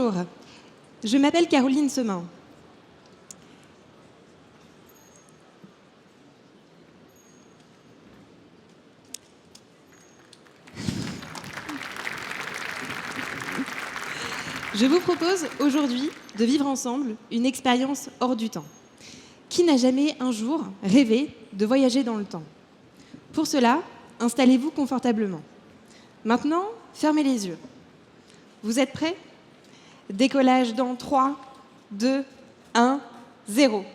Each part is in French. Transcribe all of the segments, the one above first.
Bonjour, je m'appelle Caroline Semin. Je vous propose aujourd'hui de vivre ensemble une expérience hors du temps. Qui n'a jamais un jour rêvé de voyager dans le temps? Pour cela, installez-vous confortablement. Maintenant, fermez les yeux. Vous êtes prêts? Décollage dans 3, 2, 1, 0.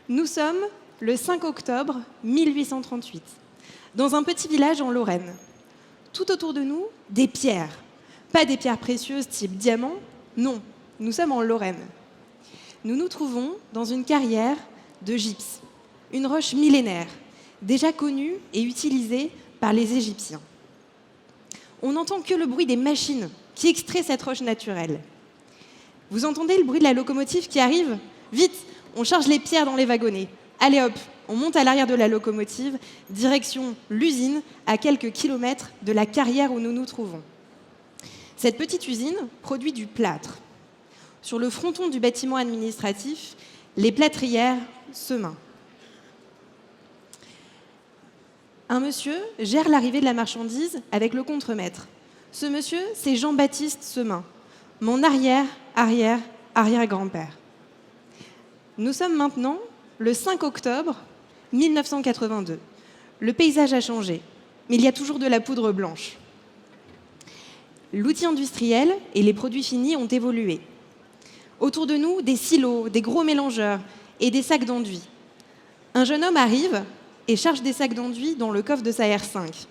Nous sommes le 5 octobre 1838, dans un petit village en Lorraine. Tout autour de nous, des pierres. Pas des pierres précieuses type diamant, non, nous sommes en Lorraine. Nous nous trouvons dans une carrière de gypse, une roche millénaire, déjà connue et utilisée par les Égyptiens. On n'entend que le bruit des machines qui extraient cette roche naturelle. Vous entendez le bruit de la locomotive qui arrive? Vite, on charge les pierres dans les wagonnets. Allez hop, on monte à l'arrière de la locomotive, direction l'usine, à quelques kilomètres de la carrière où nous nous trouvons. Cette petite usine produit du plâtre. Sur le fronton du bâtiment administratif, les plâtrières Semin. Un monsieur gère l'arrivée de la marchandise avec le contremaître. Ce monsieur, c'est Jean-Baptiste Semin, mon arrière-grand-père. Nous sommes maintenant le 5 octobre 1982. Le paysage a changé, mais il y a toujours de la poudre blanche. L'outil industriel et les produits finis ont évolué. Autour de nous, des silos, des gros mélangeurs et des sacs d'enduit. Un jeune homme arrive et charge des sacs d'enduit dans le coffre de sa R5.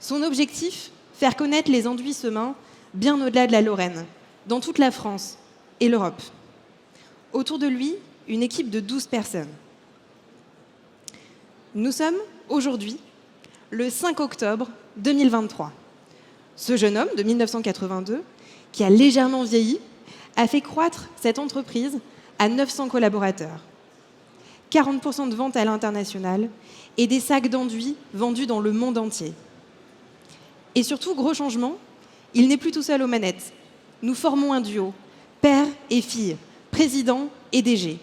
Son objectif, faire connaître les enduits Semin bien au-delà de la Lorraine, dans toute la France et l'Europe. Autour de lui, une équipe de 12 personnes. Nous sommes aujourd'hui le 5 octobre 2023. Ce jeune homme de 1982, qui a légèrement vieilli, a fait croître cette entreprise à 900 collaborateurs. 40% de ventes à l'international et des sacs d'enduit vendus dans le monde entier. Et surtout, gros changement, il n'est plus tout seul aux manettes. Nous formons un duo, père et fille, président et DG.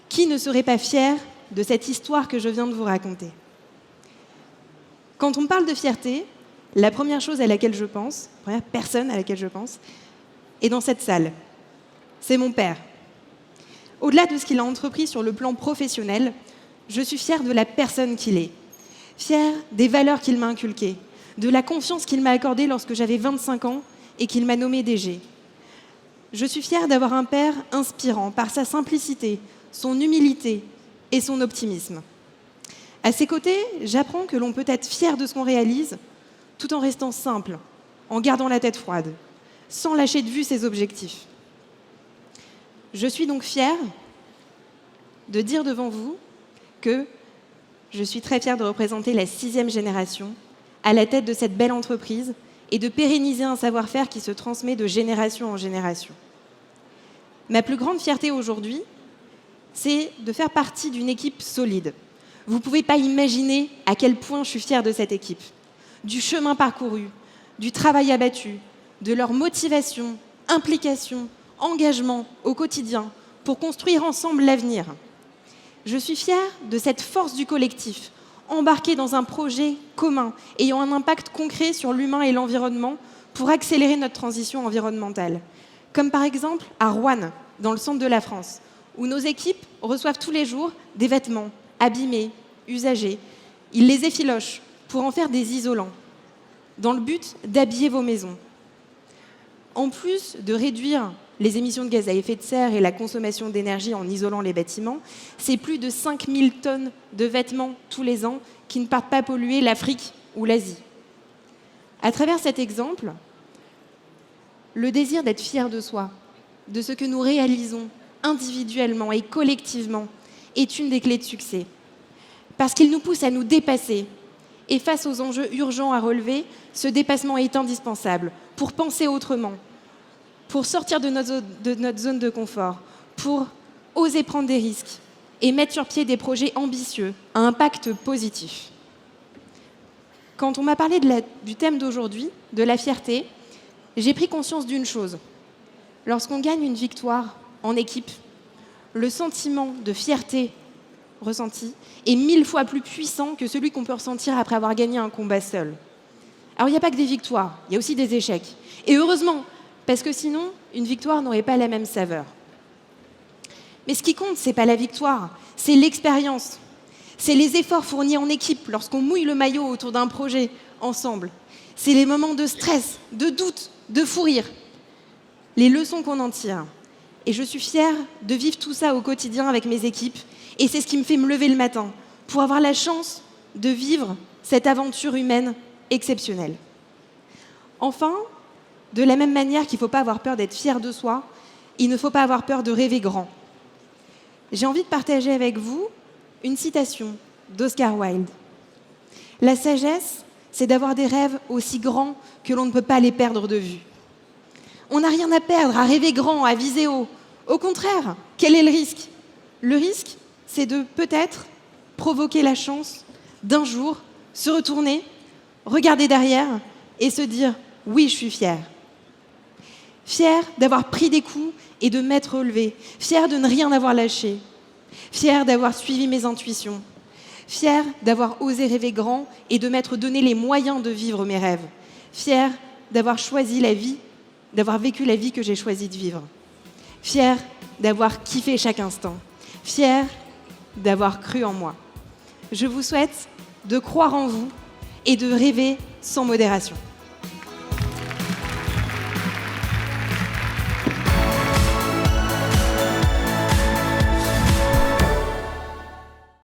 Qui ne serait pas fier de cette histoire que je viens de vous raconter? Quand on parle de fierté, la première chose à laquelle je pense, la première personne à laquelle je pense, est dans cette salle. C'est mon père. Au-delà de ce qu'il a entrepris sur le plan professionnel, je suis fière de la personne qu'il est. Fière des valeurs qu'il m'a inculquées, de la confiance qu'il m'a accordée lorsque j'avais 25 ans et qu'il m'a nommée DG. Je suis fière d'avoir un père inspirant par sa simplicité, son humilité et son optimisme. À ses côtés, j'apprends que l'on peut être fier de ce qu'on réalise, tout en restant simple, en gardant la tête froide, sans lâcher de vue ses objectifs. Je suis donc fière de dire devant vous que je suis très fière de représenter la 6e génération à la tête de cette belle entreprise et de pérenniser un savoir-faire qui se transmet de génération en génération. Ma plus grande fierté aujourd'hui, c'est de faire partie d'une équipe solide. Vous ne pouvez pas imaginer à quel point je suis fière de cette équipe. Du chemin parcouru, du travail abattu, de leur motivation, implication, engagement au quotidien pour construire ensemble l'avenir. Je suis fière de cette force du collectif, embarquée dans un projet commun, ayant un impact concret sur l'humain et l'environnement pour accélérer notre transition environnementale. Comme par exemple à Roanne, dans le centre de la France, où nos équipes reçoivent tous les jours des vêtements abîmés, usagés. Ils les effilochent pour en faire des isolants, dans le but d'habiller vos maisons. En plus de réduire les émissions de gaz à effet de serre et la consommation d'énergie en isolant les bâtiments, c'est plus de 5000 tonnes de vêtements tous les ans qui ne partent pas polluer l'Afrique ou l'Asie. À travers cet exemple, le désir d'être fier de soi, de ce que nous réalisons individuellement et collectivement, est une des clés de succès. Parce qu'il nous pousse à nous dépasser. Et face aux enjeux urgents à relever, ce dépassement est indispensable pour penser autrement, pour sortir de notre zone de confort, pour oser prendre des risques et mettre sur pied des projets ambitieux à impact positif. Quand on m'a parlé du thème d'aujourd'hui, de la fierté, j'ai pris conscience d'une chose, Lorsqu'on gagne une victoire en équipe, le sentiment de fierté ressenti est 1000 fois plus puissant que celui qu'on peut ressentir après avoir gagné un combat seul. Alors il n'y a pas que des victoires, il y a aussi des échecs. Et heureusement, parce que sinon, une victoire n'aurait pas la même saveur. Mais ce qui compte, ce n'est pas la victoire, c'est l'expérience. C'est les efforts fournis en équipe lorsqu'on mouille le maillot autour d'un projet ensemble. C'est les moments de stress, de doute, de fou rire. Les leçons qu'on en tire. Et je suis fière de vivre tout ça au quotidien avec mes équipes. Et c'est ce qui me fait me lever le matin, pour avoir la chance de vivre cette aventure humaine exceptionnelle. Enfin, de la même manière qu'il ne faut pas avoir peur d'être fier de soi, il ne faut pas avoir peur de rêver grand. J'ai envie de partager avec vous une citation d'Oscar Wilde. La sagesse, c'est d'avoir des rêves aussi grands que l'on ne peut pas les perdre de vue. On n'a rien à perdre à rêver grand, à viser haut. Au contraire, quel est le risque ? Le risque, c'est de peut-être provoquer la chance d'un jour se retourner, regarder derrière et se dire « oui, je suis fière ». Fière d'avoir pris des coups et de m'être relevée. Fière de ne rien avoir lâché. Fière d'avoir suivi mes intuitions. Fière d'avoir osé rêver grand et de m'être donné les moyens de vivre mes rêves. Fière d'avoir choisi la vie, d'avoir vécu la vie que j'ai choisi de vivre. Fière d'avoir kiffé chaque instant. Fière d'avoir cru en moi. Je vous souhaite de croire en vous et de rêver sans modération.